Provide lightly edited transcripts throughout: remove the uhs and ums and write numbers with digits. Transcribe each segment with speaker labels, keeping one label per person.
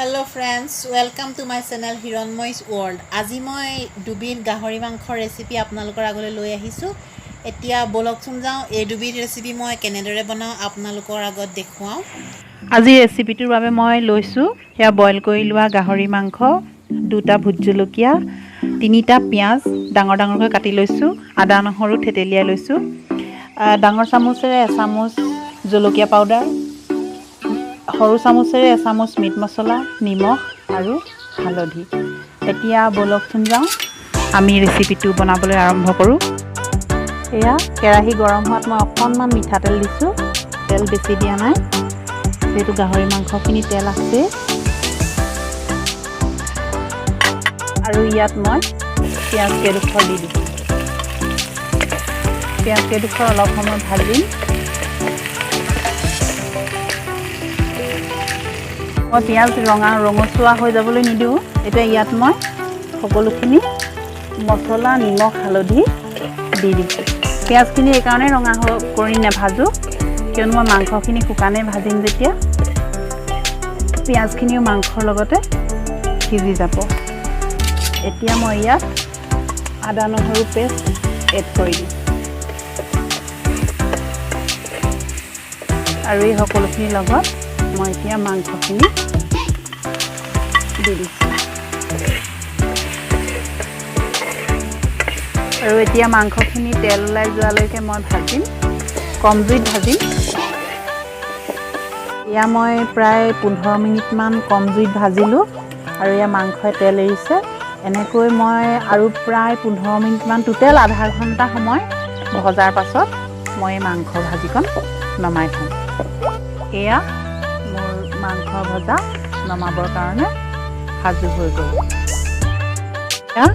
Speaker 1: Hello friends, welcome to my channel Hiranmoy's World. আজি মই দুবিধ গাহৰি মাংসৰ ৰেচিপি আপোনালোকৰ আগলৈ লৈ আহিছো। এতিয়া বলকচোন যাও এই দুবিধ ৰেচিপি মই কেনেদৰে বনাও আপোনালোকৰ আগত দেখুৱাও।
Speaker 2: আজি ৰেচিপিটোৰ বাবে মই লৈছো হেয়া বইল কৰি লোৱা গাহৰি মাংস, দুটা ভোট জলকীয়া, তিনিটা পিয়াজ ডাঙৰ ডাঙৰকৈ কাটি লৈছো, আদা নহৰু থেতেলিয়াই লৈছো, ডাঙৰ চামুচেৰে এচামুচ জলকীয়া পাউডাৰ, সৰু চামুচেৰে এচামুচ মিট মছলা, নিমখ আৰু হালধি। এতিয়া বলকচোন যাওঁ আমি ৰেচিপিটো বনাবলৈ আৰম্ভ কৰোঁ। এয়া কেৰাহী গৰম হোৱাত মই অকণমান মিঠাতেল দিছোঁ, তেল বেছি দিয়া নাই যেহেতু গাহৰি মাংসখিনি তেল আছে। আৰু ইয়াত মই পিঁয়াজ কেইডোখৰ দি দিছোঁ। পিঁয়াজ কেইডোখৰ অলপ সময় ভাজিম। মই পিঁয়াজ ৰঙচুৱা হৈ যাবলৈ নিদিওঁ। এতিয়া ইয়াত মই সকলোখিনি মছলা, নিমখ, হালধি দি দিছোঁ। পিঁয়াজখিনি এইকাৰণে ৰঙা কৰি নাভাজোঁ কিয়নো মই মাংসখিনি শুকানে ভাজিম, যেতিয়া পিঁয়াজখিনিও মাংসৰ লগতে সিজি যাব। এতিয়া মই ইয়াত আদা নহৰু পেষ্ট এড কৰি দিম আৰু এই সকলোখিনিৰ লগত মই এতিয়া মাংসখিনি দি দিছোঁ। আৰু এতিয়া মাংসখিনি তেল ওলাই যোৱালৈকে মই ভাজিম, কম জুইত ভাজিম। এয়া মই প্ৰায় 15 মিনিটমান কম জুইত ভাজিলোঁ আৰু এয়া মাংসই তেল এৰিছে। এনেকৈ মই আৰু প্ৰায় 15 মিনিটমান, টোটেল আধা ঘণ্টা সময় ভজাৰ পাছত মই এই মাংস ভাজিকণ নমাই থ'ম। এয়া মোৰ মাংস ভজা নমাবৰ কাৰণে সাজু হৈ গ'ল। এয়া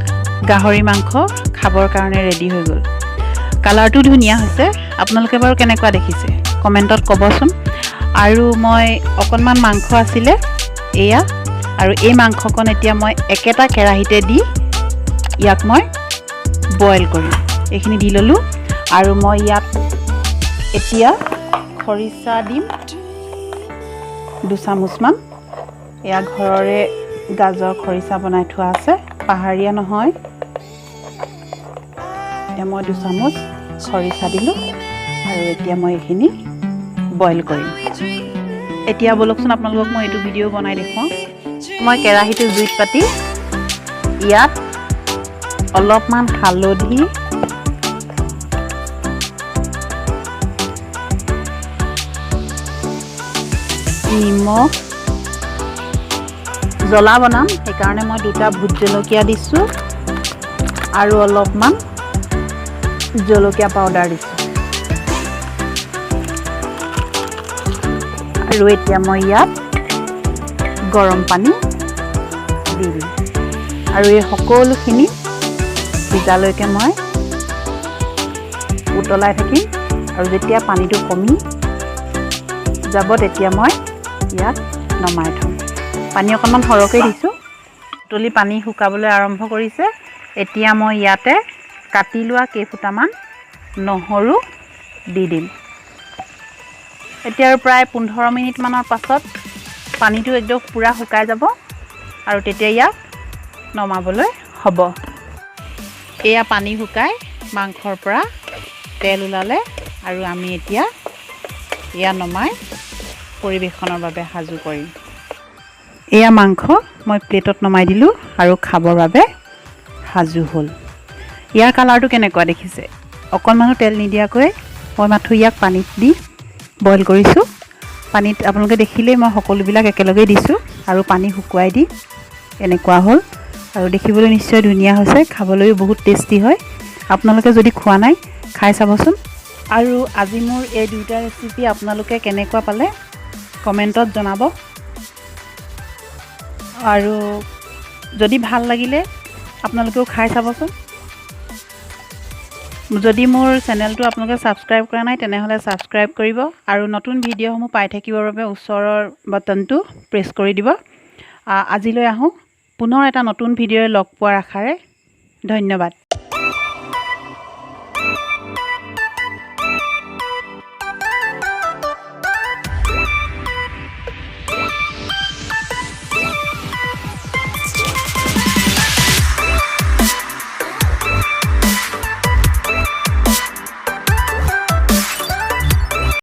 Speaker 2: গাহৰি মাংস খাবৰ কাৰণে ৰেডি হৈ গ'ল। কালাৰটো ধুনীয়া হৈছে। আপোনালোকে বাৰু কেনেকুৱা দেখিছে কমেণ্টত ক'বচোন। আৰু মই অকণমান মাংস আছিলে এয়া, আৰু এই মাংসকণ এতিয়া মই একেটা কেৰাহীতে দি ইয়াক মই বইল কৰিম। এইখিনি দি ল'লোঁ আৰু মই ইয়াত এতিয়া খৰিচা দিম 2 চামুচমান। এয়া ঘৰৰে গাজৰ খৰিচা বনাই থোৱা আছে, পাহাৰীয়া নহয়। এতিয়া মই 2 চামুচ খৰিচা দিলোঁ আৰু এতিয়া মই এইখিনি বইল কৰিম। এতিয়া বলকচোন আপোনালোকক মই এইটো ভিডিঅ' বনাই দেখুৱাওঁ। মই কেৰাহীটো জুইত পাতি ইয়াত অলপমান হালধি, নিমখ, জ্বলা বনাম সেইকাৰণে মই 2টা ভোট জলকীয়া দিছোঁ আৰু অলপমান জলকীয়া পাউডাৰ দিছোঁ। আৰু এতিয়া মই ইয়াত গৰম পানী দি দিম আৰু এই সকলোখিনি সিজালৈকে মই উতলাই থাকিম। আৰু যেতিয়া পানীটো কমি যাব তেতিয়া মই ইয়াত নমাই থ'ম। পানী অকণমান সৰহকৈ দিছোঁ, উতলি পানী শুকাবলৈ আৰম্ভ কৰিছে। এতিয়া মই ইয়াতে কাটি লোৱা কেইফুটামান নহৰু দি দিম। এতিয়া আৰু প্ৰায় 15 মিনিটমানৰ পাছত পানীটো একদম পূৰা শুকাই যাব আৰু তেতিয়া ইয়াক নমাবলৈ হ'ব। এয়া পানী শুকাই মাংসৰ পৰা তেল ওলালে আৰু আমি এতিয়া এয়া নমাই পৰিৱেশনৰ বাবে সাজু কৰিম। এয়া মাংস মই প্লেটত নমাই দিলোঁ আৰু খাবৰ বাবে সাজু হ'ল। ইয়াৰ কালাৰটো কেনেকুৱা দেখিছে? অকণমানো তেল নিদিয়াকৈ মই মাথো ইয়াক পানীত দি বইল কৰিছোঁ। পানীত আপোনালোকে দেখিলেই মই সকলোবিলাক একেলগেই দিছোঁ আৰু পানী শুকুৱাই দি এনেকুৱা হ'ল। আৰু দেখিবলৈ নিশ্চয় ধুনীয়া হৈছে, খাবলৈও বহুত টেষ্টি হয়। আপোনালোকে যদি খোৱা নাই খাই চাবচোন। আৰু আজি মোৰ এই 2টা ৰেচিপি আপোনালোকে কেনেকুৱা পালে কমেণ্টত জনাব। আৰু যদি ভাল লাগিলে আপোনালোকেও খাই চাবচোন। যদি মোৰ চেনেলটো আপোনালোকে ছাবস্ক্ৰাইব কৰা নাই তেনেহ'লে ছাবস্ক্ৰাইব কৰিব আৰু নতুন ভিডিঅ'সমূহ পাই থাকিবৰ বাবে ওচৰৰ বাটনটো প্ৰেছ কৰি দিব। আজিলৈ আহোঁ পুনৰ এটা নতুন ভিডিঅ'ৰে লগ পোৱাৰ আশাৰে। ধন্যবাদ।